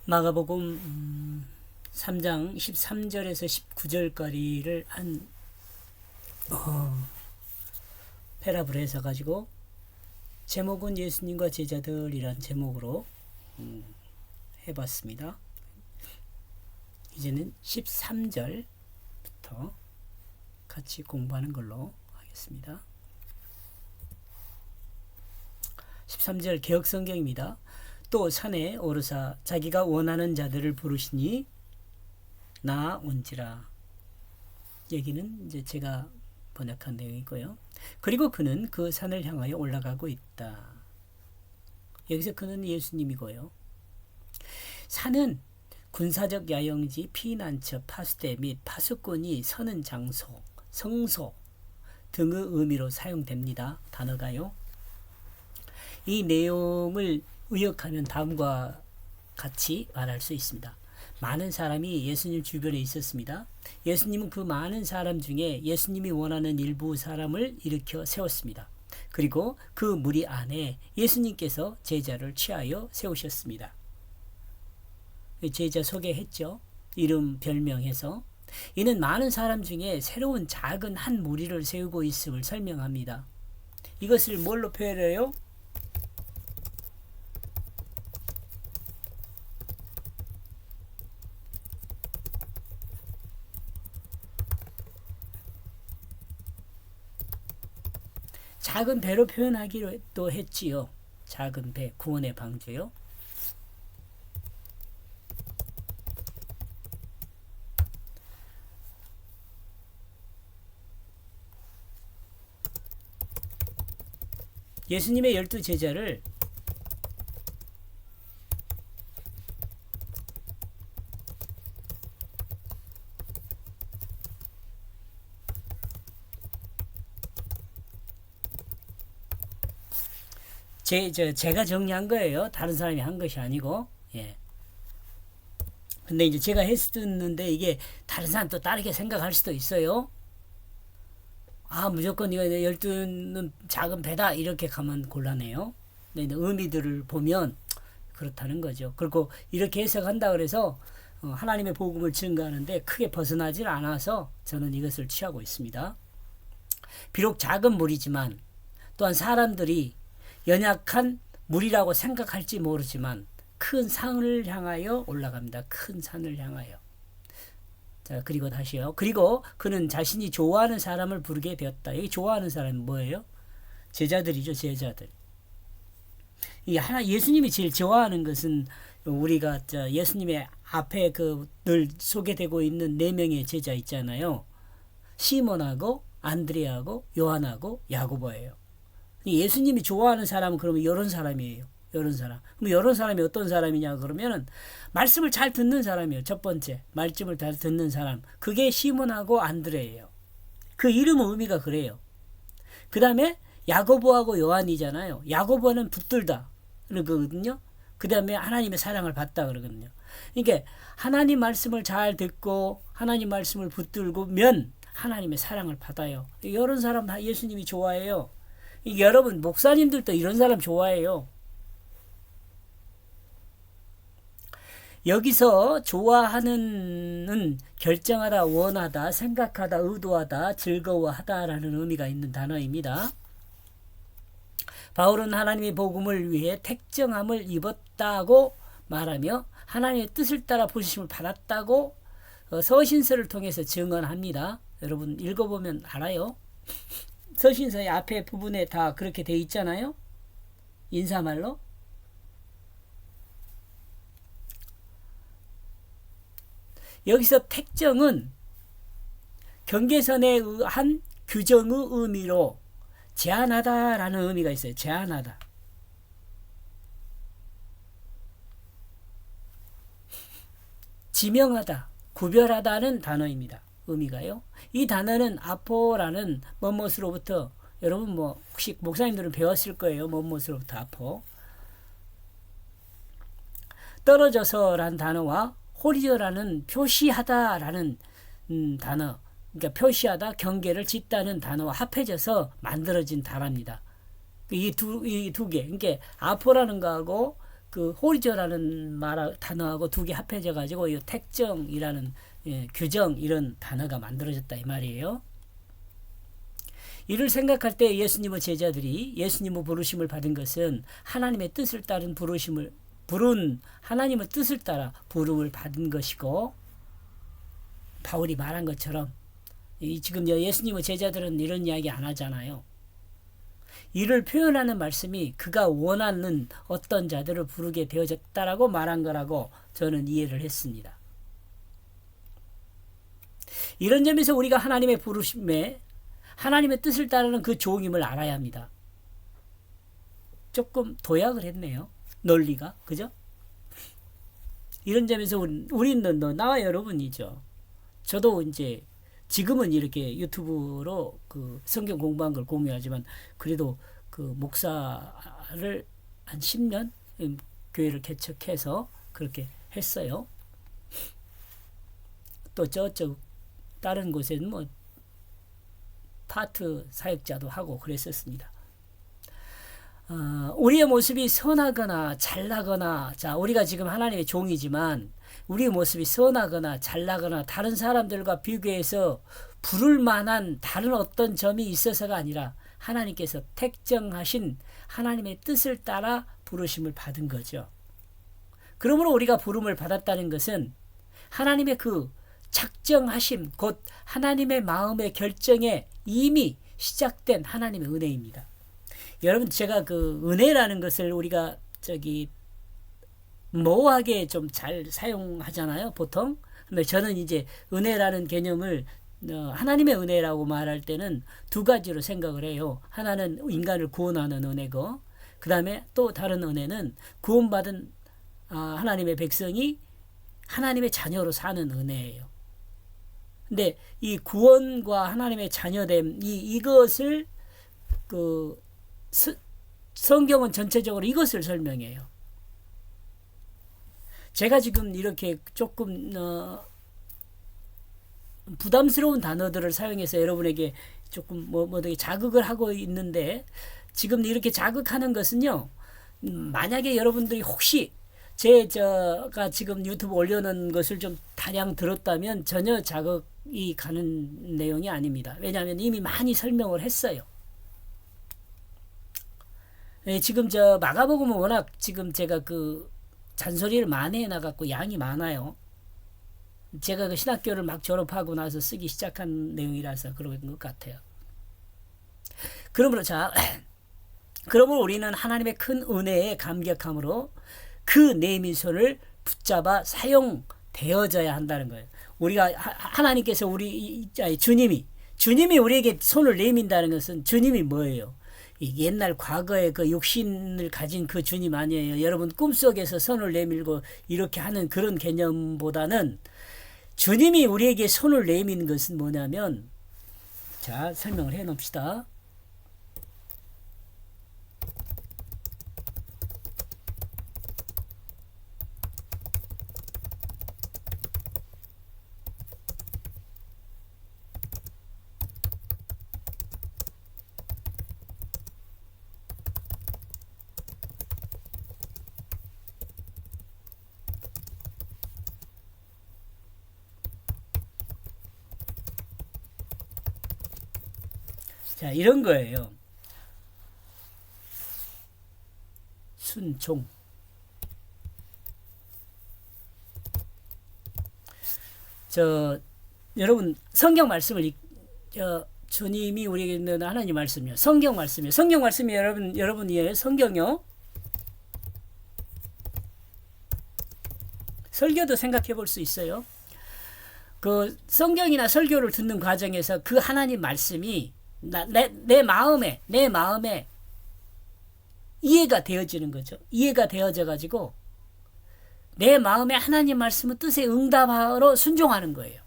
마가복음 3장 13절에서 19절까지를 한 패러블 해서 제목은 예수님과 제자들이란 제목으로 해봤습니다. 이제는 13절부터 같이 공부하는 걸로 하겠습니다. 13절 개역성경입니다. 또 산에 오르사 자기가 원하는 자들을 부르시니 나 온지라. 얘기는 이제 제가 번역한 내용이고요. 그리고 그는 그 산을 향하여 올라가고 있다. 여기서 그는 예수님이고요. 산은 군사적 야영지, 피난처, 파수대 및 파수꾼이 서는 장소, 성소 등의 의미로 사용됩니다. 단어가요. 이 내용을 의역하면 다음과 같이 말할 수 있습니다. 많은 사람이 예수님 주변에 있었습니다. 예수님은 그 많은 사람 중에 예수님이 원하는 일부 사람을 일으켜 세웠습니다. 그리고 그 무리 안에 예수님께서 제자를 취하여 세우셨습니다. 제자 소개했죠. 이름 별명해서. 이는 많은 사람 중에 새로운 작은 한 무리를 세우고 있음을 설명합니다. 이것을 뭘로 표현해요? 작은 배로 표현하기로 또 했지요. 작은 배, 구원의 방주요. 예수님의 12제자를 제가 정리한 거예요. 다른 사람이 한 것이 아니고. 예. 근데 이제 제가 했었는데 이게 다른 사람 또 다르게 생각할 수도 있어요. 무조건 이거 12는 작은 배다 이렇게 가면 곤란해요. 근데 의미들을 보면 그렇다는 거죠. 그리고 이렇게 해석한다 그래서 하나님의 복음을 증거하는데 크게 벗어나질 않아서 저는 이것을 취하고 있습니다. 비록 작은 무리지만 또한 사람들이 연약한 무리라고 생각할지 모르지만 큰 산을 향하여 올라갑니다. 큰 산을 향하여. 자, 그리고 다시요. 그리고 그는 자신이 좋아하는 사람을 부르게 되었다. 여기 좋아하는 사람은 뭐예요? 제자들이죠, 제자들. 예수님이 제일 좋아하는 것은 우리가 예수님의 앞에 늘 소개되고 있는 4명의 제자 있잖아요. 시몬하고 안드레하고 요한하고 야고보예요. 예수님이 좋아하는 사람은 그러면 이런 사람이에요. 이런 사람. 그럼 이런 사람이 어떤 사람이냐 그러면은 말씀을 잘 듣는 사람이에요. 첫 번째. 말씀을 잘 듣는 사람. 그게 시몬하고 안드레예요. 그 이름의 의미가 그래요. 그 다음에 야고보하고 요한이잖아요. 야고보는 붙들다 그러거든요. 그 다음에 하나님의 사랑을 받다 그러거든요. 그러니까 하나님 말씀을 잘 듣고 하나님 말씀을 붙들고면 하나님의 사랑을 받아요. 이런 사람 다 예수님이 좋아해요. 여러분 목사님들도 이런 사람 좋아해요. 여기서 좋아하는 결정하다, 원하다, 생각하다, 의도하다, 즐거워하다라는 의미가 있는 단어입니다. 바울은 하나님의 복음을 위해 택정함을 입었다고 말하며 하나님의 뜻을 따라 부르심을 받았다고 서신서를 통해서 증언합니다. 여러분 읽어보면 알아요. 서신서의 앞에 부분에 다 그렇게 돼 있잖아요. 인사말로. 여기서 택정은 경계선에 의한 규정의 의미로 제한하다라는 의미가 있어요. 제한하다. 지명하다, 구별하다는 단어입니다. 의미가요. 이 단어는 아포라는 뭐뭇으로부터 여러분 혹시 목사님들은 배웠을 거예요. 뭐뭇으로부터 아포. 떨어져서라는 단어와 호리어라는 표시하다라는 단어, 그러니까 표시하다, 경계를 짓다는 단어와 합해져서 만들어진 단어입니다. 이 두 개, 그러니까 아포라는 거하고 그 홀저라는 단어하고 두 개 합해져 가지고 이 택정이라는 규정 이런 단어가 만들어졌다 이 말이에요. 이를 생각할 때 예수님의 제자들이 예수님의 부르심을 받은 것은 하나님의 뜻을 따른 하나님의 뜻을 따라 부름을 받은 것이고, 바울이 말한 것처럼 지금 예수님의 제자들은 이런 이야기 안 하잖아요. 이를 표현하는 말씀이 그가 원하는 어떤 자들을 부르게 되어졌다라고 말한 거라고 저는 이해를 했습니다. 이런 점에서 우리가 하나님의 부르심에 하나님의 뜻을 따르는 그 종임을 알아야 합니다. 조금 도약을 했네요. 논리가. 그죠? 이런 점에서 우리는 나와 여러분이죠. 저도 이제 지금은 이렇게 유튜브로 그 성경 공부한 걸 공유하지만 그래도 그 목사를 한 10년 교회를 개척해서 그렇게 했어요. 또 저쪽 다른 곳에는 뭐 파트 사역자도 하고 그랬었습니다. 우리의 모습이 선하거나 잘나거나, 자, 우리가 지금 하나님의 종이지만 우리의 모습이 선하거나 잘나거나 다른 사람들과 비교해서 부를 만한 다른 어떤 점이 있어서가 아니라 하나님께서 택정하신 하나님의 뜻을 따라 부르심을 받은 거죠. 그러므로 우리가 부름을 받았다는 것은 하나님의 그 작정하심, 곧 하나님의 마음의 결정에 이미 시작된 하나님의 은혜입니다. 여러분, 제가 그 은혜라는 것을 우리가 모호하게 좀 잘 사용하잖아요, 보통. 근데 저는 이제 은혜라는 개념을 하나님의 은혜라고 말할 때는 두 가지로 생각을 해요. 하나는 인간을 구원하는 은혜고, 그 다음에 또 다른 은혜는 구원받은 하나님의 백성이 하나님의 자녀로 사는 은혜예요. 근데 이 구원과 하나님의 자녀됨, 이것을 성경은 전체적으로 이것을 설명해요. 제가 지금 이렇게 조금 부담스러운 단어들을 사용해서 여러분에게 조금 되게 자극을 하고 있는데, 지금 이렇게 자극하는 것은요, 만약에 여러분들이 혹시 제가 지금 유튜브 올려놓은 것을 좀 다량 들었다면 전혀 자극이 가는 내용이 아닙니다. 왜냐하면 이미 많이 설명을 했어요. 지금 마가복음은 워낙 지금 제가 그 잔소리를 많이 해나갔고 양이 많아요. 제가 그 신학교를 막 졸업하고 나서 쓰기 시작한 내용이라서 그런 것 같아요. 그러므로 우리는 하나님의 큰 은혜에 감격함으로 그 내민 손을 붙잡아 사용되어져야 한다는 거예요. 우리가 하나님께서 주님이 우리에게 손을 내민다는 것은 주님이 뭐예요? 옛날 과거의 그 육신을 가진 그 주님 아니에요. 여러분 꿈속에서 손을 내밀고 이렇게 하는 그런 개념보다는 주님이 우리에게 손을 내미는 것은 뭐냐면, 자, 설명을 해 놓읍시다. 자, 이런 거예요. 순종. 여러분 성경 말씀을 주님이 우리에게 있는 하나님 말씀이요. 성경 말씀이요. 성경 말씀이 여러분 이해해요? 성경요. 설교도 생각해 볼 수 있어요. 그 성경이나 설교를 듣는 과정에서 그 하나님 말씀이 내 마음에 이해가 되어지는 거죠. 이해가 되어져 가지고 내 마음에 하나님 말씀의 뜻에 응답하러 순종하는 거예요.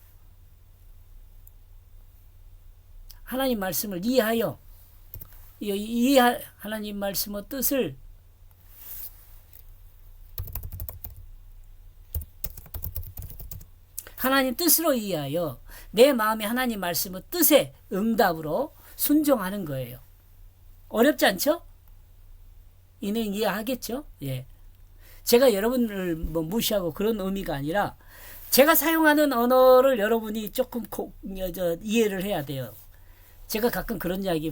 하나님 말씀을 이해하여 하나님 말씀의 뜻을 하나님 뜻으로 이해하여 내 마음에 하나님 말씀의 뜻에 응답으로 순종하는 거예요. 어렵지 않죠? 이해하겠죠? 예. 제가 여러분을 뭐 무시하고 그런 의미가 아니라 제가 사용하는 언어를 여러분이 조금 이해를 해야 돼요. 제가 가끔 그런 이야기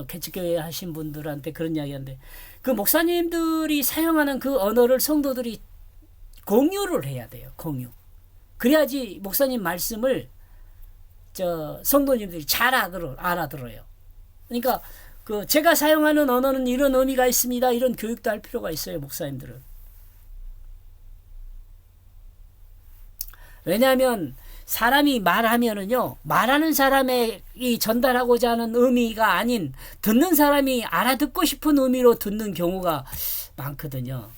개척교회 하신 분들한테 그런 이야기 하는데 그 목사님들이 사용하는 그 언어를 성도들이 공유를 해야 돼요. 공유. 그래야지 목사님 말씀을 성도님들이 잘 알아들어요. 그러니까 제가 사용하는 언어는 이런 의미가 있습니다. 이런 교육도 할 필요가 있어요. 목사님들은. 왜냐하면 사람이 말하면은요, 말하는 사람이 전달하고자 하는 의미가 아닌 듣는 사람이 알아듣고 싶은 의미로 듣는 경우가 많거든요.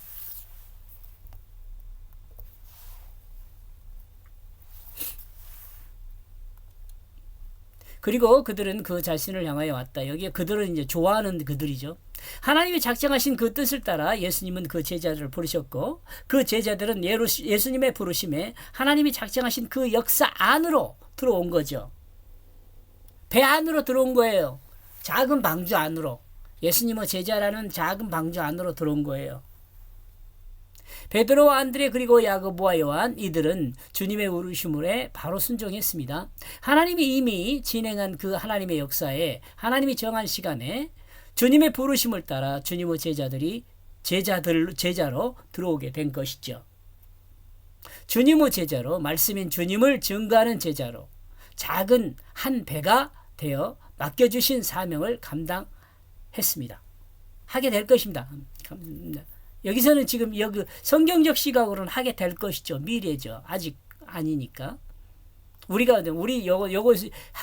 그리고 그들은 그 자신을 향하여 왔다. 여기에 그들은 이제 좋아하는 그들이죠. 하나님이 작정하신 그 뜻을 따라 예수님은 그 제자들을 부르셨고 그 제자들은 예수님의 부르심에 하나님이 작정하신 그 역사 안으로 들어온 거죠. 배 안으로 들어온 거예요. 작은 방주 안으로. 예수님의 제자라는 작은 방주 안으로 들어온 거예요. 베드로와 안드레 그리고 야고보와 요한 이들은 주님의 부르심에 바로 순종했습니다. 하나님이 이미 진행한 그 하나님의 역사에 하나님이 정한 시간에 주님의 부르심을 따라 주님의 제자로 들어오게 된 것이죠. 주님의 제자로 말씀인 주님을 증거하는 제자로 작은 한 배가 되어 맡겨주신 사명을 감당했습니다. 하게 될 것입니다. 여기서는 지금 여기 성경적 시각으로는 하게 될 것이죠. 미래죠. 아직 아니니까. 우리 요거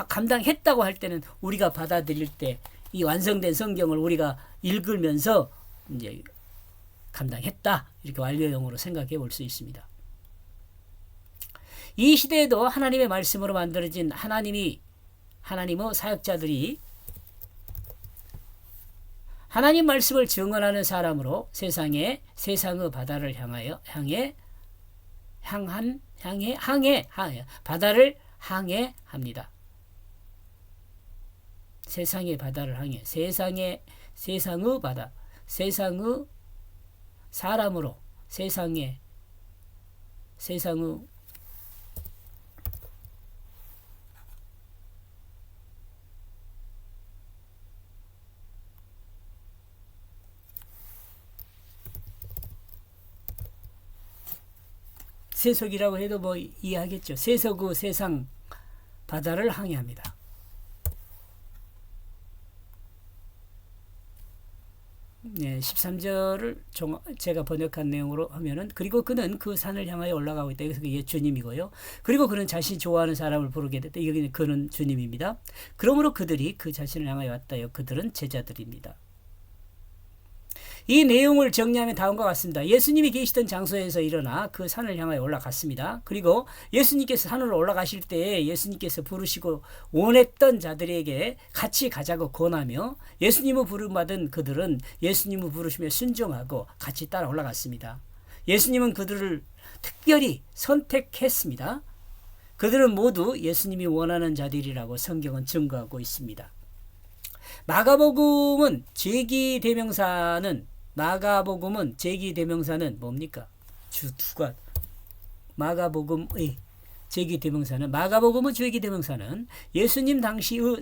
감당했다고 할 때는 우리가 받아들일 때 이 완성된 성경을 우리가 읽으면서 이제 감당했다. 이렇게 완료형으로 생각해 볼 수 있습니다. 이 시대에도 하나님의 말씀으로 만들어진 하나님의 사역자들이 하나님 말씀을 증언하는 사람으로 세상의 바다를 바다를 항해합니다. 세상의 바다를 세상의 바다, 세상의 사람으로 세상의 세속이라고 해도 뭐 이해하겠죠. 세속의 세상 바다를 항해합니다. 네, 13절을 제가 번역한 내용으로 하면은 그리고 그는 그 산을 향하여 올라가고 있다. 그래서 그게 주님이고요. 그리고 그는 자신이 좋아하는 사람을 부르게 됐다. 여기는 그는 주님입니다. 그러므로 그들이 그 자신을 향하여 왔다요. 그들은 제자들입니다. 이 내용을 정리하면 다음과 같습니다. 예수님이 계시던 장소에서 일어나 그 산을 향하여 올라갔습니다. 그리고 예수님께서 산으로 올라가실 때 예수님께서 부르시고 원했던 자들에게 같이 가자고 권하며 예수님을 부름받은 그들은 예수님을 부르시며 순종하고 같이 따라 올라갔습니다. 예수님은 그들을 특별히 선택했습니다. 그들은 모두 예수님이 원하는 자들이라고 성경은 증거하고 있습니다. 마가복음은 제기대명사는 뭡니까? 마가복음의 제기대명사는 예수님 당시의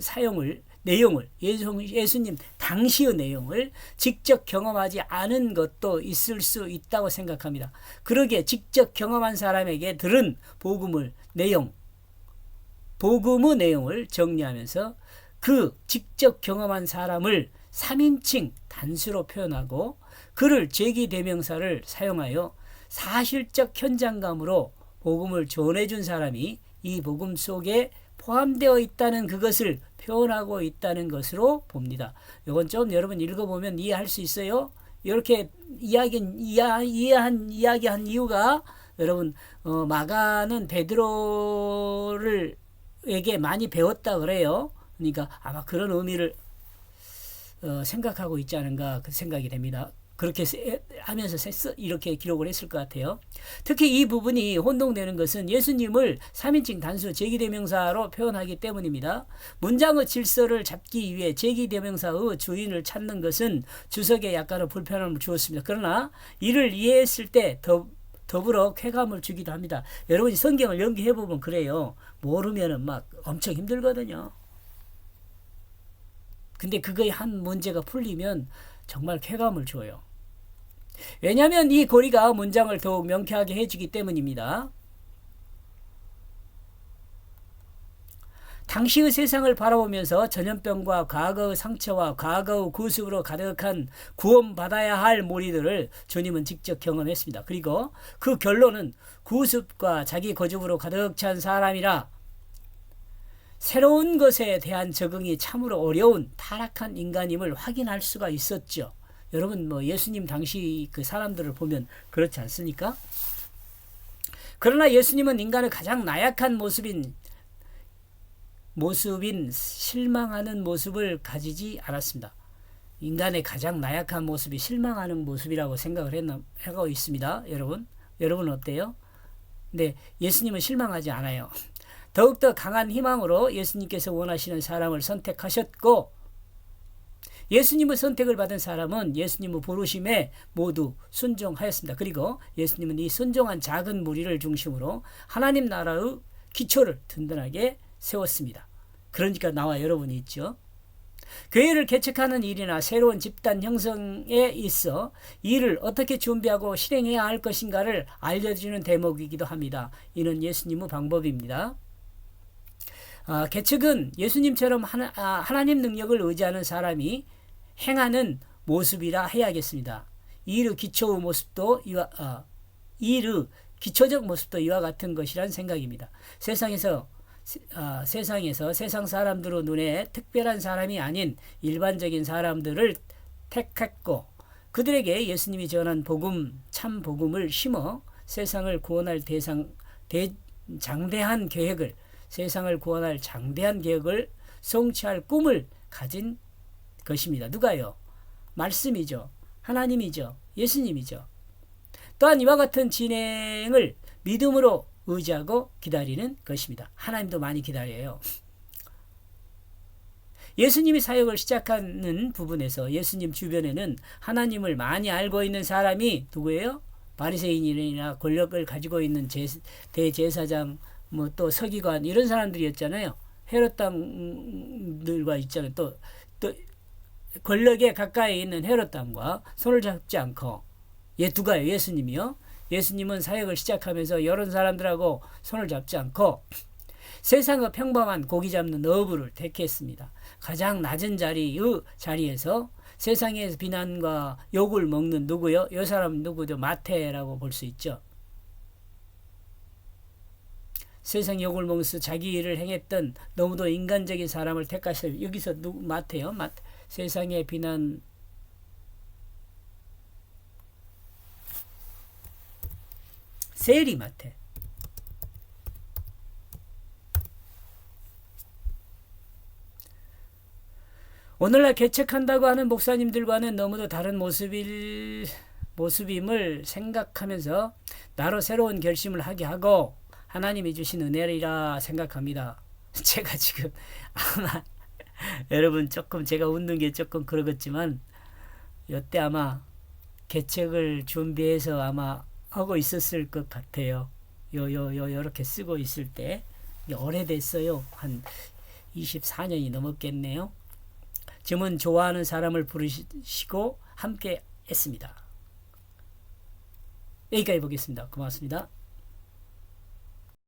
예수님 당시의 내용을 직접 경험하지 않은 것도 있을 수 있다고 생각합니다. 그러기에 직접 경험한 사람에게 들은 복음의 내용을 정리하면서 그 직접 경험한 사람을 3인칭 단수로 표현하고 그를 제기대명사를 사용하여 사실적 현장감으로 복음을 전해준 사람이 이 복음 속에 포함되어 있다는 그것을 표현하고 있다는 것으로 봅니다. 이건 좀 여러분 읽어보면 이해할 수 있어요. 이렇게 이야기한 이유가 여러분 마가는 베드로에게 많이 배웠다 그래요. 그러니까 아마 그런 의미를 생각하고 있지 않은가 그 생각이 됩니다. 그렇게 하면서 이렇게 기록을 했을 것 같아요. 특히 이 부분이 혼동되는 것은 예수님을 3인칭 단수 제기대명사로 표현하기 때문입니다. 문장의 질서를 잡기 위해 제기대명사의 주인을 찾는 것은 주석에 약간의 불편함을 주었습니다. 그러나 이를 이해했을 때 더불어 쾌감을 주기도 합니다. 여러분이 성경을 연기해보면 그래요. 모르면은 막 엄청 힘들거든요. 근데 그거의 한 문제가 풀리면 정말 쾌감을 줘요. 왜냐하면 이 고리가 문장을 더욱 명쾌하게 해주기 때문입니다. 당시의 세상을 바라보면서 전염병과 과거의 상처와 과거의 구습으로 가득한 구원받아야 할 무리들을 주님은 직접 경험했습니다. 그리고 그 결론은 구습과 자기 고집으로 가득 찬 사람이라 새로운 것에 대한 적응이 참으로 어려운 타락한 인간임을 확인할 수가 있었죠. 여러분 예수님 당시 그 사람들을 보면 그렇지 않습니까? 그러나 예수님은 인간의 가장 나약한 모습인 실망하는 모습을 가지지 않았습니다. 인간의 가장 나약한 모습이 실망하는 모습이라고 생각을 하고 있습니다. 여러분 어때요? 네, 예수님은 실망하지 않아요. 더욱더 강한 희망으로 예수님께서 원하시는 사람을 선택하셨고 예수님의 선택을 받은 사람은 예수님의 부르심에 모두 순종하였습니다. 그리고 예수님은 이 순종한 작은 무리를 중심으로 하나님 나라의 기초를 든든하게 세웠습니다. 그러니까 나와 여러분이 있죠. 교회를 개척하는 일이나 새로운 집단 형성에 있어 이를 어떻게 준비하고 실행해야 할 것인가를 알려주는 대목이기도 합니다. 이는 예수님의 방법입니다. 개척은 예수님처럼 하나님 능력을 의지하는 사람이 행하는 모습이라 해야겠습니다. 이르 기초적 모습도 이와 같은 것이란 생각입니다. 세상에서 세상 사람들의 눈에 특별한 사람이 아닌 일반적인 사람들을 택했고 그들에게 예수님이 전한 참 복음을 심어 세상을 구원할 세상을 구원할 장대한 계획을 성취할 꿈을 가진 것입니다. 누가요? 말씀이죠. 하나님이죠. 예수님이죠. 또한 이와 같은 진행을 믿음으로 의지하고 기다리는 것입니다. 하나님도 많이 기다려요. 예수님이 사역을 시작하는 부분에서 예수님 주변에는 하나님을 많이 알고 있는 사람이 누구예요? 바리새인이나 권력을 가지고 있는 대제사장 또 서기관 이런 사람들이었잖아요. 헤롯 당들과 있잖아요. 또 권력에 가까이 있는 헤롯 당과 손을 잡지 않고 누가요? 예수님이요. 예수님은 사역을 시작하면서 이런 사람들하고 손을 잡지 않고 세상의 평범한 고기 잡는 어부를 택했습니다. 가장 낮은 자리에서 세상의 비난과 욕을 먹는 누구요? 이 사람 누구죠? 마태라고 볼 수 있죠. 세상 욕을 먹으면서 자기 일을 행했던 너무도 인간적인 사람을 택하셔요. 여기서 마태요. 세상의 비난 세리 마태. 오늘날 개척한다고 하는 목사님들과는 너무도 다른 모습임을 생각하면서 나로 새로운 결심을 하게 하고 하나님이 주신 은혜리라 생각합니다. 제가 지금 아마 여러분 조금 제가 웃는 게 조금 그러겠지만 이때 아마 개척을 준비해서 아마 하고 있었을 것 같아요. 요렇게 쓰고 있을 때 오래됐어요. 한 24년이 넘었겠네요. 지금은 좋아하는 사람을 부르시고 함께 했습니다. 여기까지 보겠습니다. 고맙습니다.